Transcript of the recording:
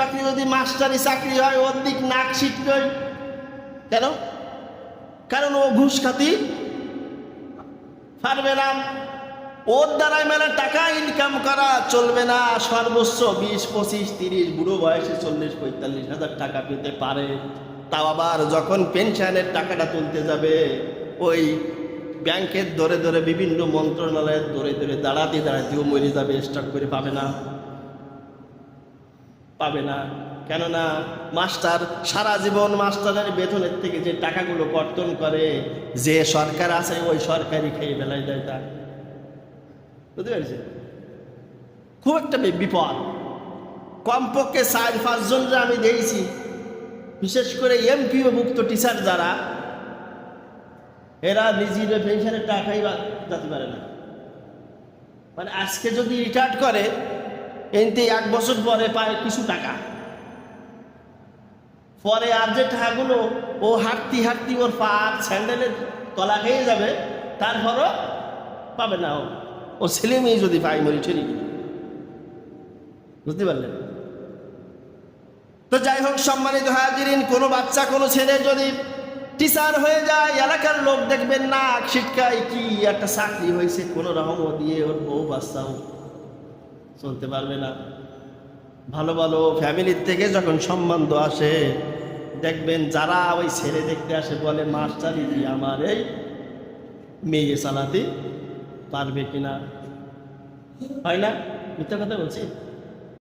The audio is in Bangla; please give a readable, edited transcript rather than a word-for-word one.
চাকরি যদি মাস্টারি চাকরি হয় ওর দিক নাক ছিটকই কেন? কারণ ও ঘুষ খাতি পারবে না, ওর দ্বারাই মেলা টাকা ইনকাম করা চলবে না। সর্বোচ্চ 20, 25, 30 বুড়ো বয়সে 40-45 হাজার টাকা পেতে পারে। তাও আবার যখন পেনশনের টাকাটা তুলতে যাবে ওই ব্যাংকের ধরে ধরে বিভিন্ন মন্ত্রণালয়ের ধরে ধরে দাঁড়াতেও মরে যাবে, স্টক করে পাবে না। কেননা মাস্টার সারা জীবন মাস্টারের বেতনের থেকে যে টাকাগুলো কর্তন করে যে সরকার আছে ওই সরকারই খেয়ে বেলায় দেয়। তা বুঝতে পেরেছে? খুব একটা বিপদ। কমপক্ষে 4-5 জনরা আমি দেখছি, বিশেষ করে এমপিও ভুক্ত টিচার যারা, এরা নিজের পেনশনের টাকাই দিতে পারে না। মানে আজকে যদি রিটায়ার্ড করে এতে 1 বছর পরে পায় কিছু টাকা, পরে আর যে টাকাগুলো ও হাঁটতি ওর পা স্যান্ডেলের তলা খেয়ে যাবে, তারপরও পাবে না। ও ছেলে মেয়ে যদি পায় মরি ছেড়ে। বুঝতে পারলেন? তো যাই হোক সম্মানিত হাজিরিন, কোনো বাচ্চা কোনো ছেলে যদি টিচার হয়ে যায়, এলাকার লোক দেখবেন না শিক্ষায় কি একটা চাকরি হয়েছে, কোনো রকম দিয়ে ওর বউ বাচ্চাও চলতে পারবে না। ভালো ভালো ফ্যামিলির থেকে যখন সম্বন্ধ আসে দেখবেন যারা ওই ছেলে দেখতে আসে বলে মাস্টারি কি আমার এই মেয়ে চালাতে পারবে কিনা। হয় না? মিথ্যা কথা বলছি?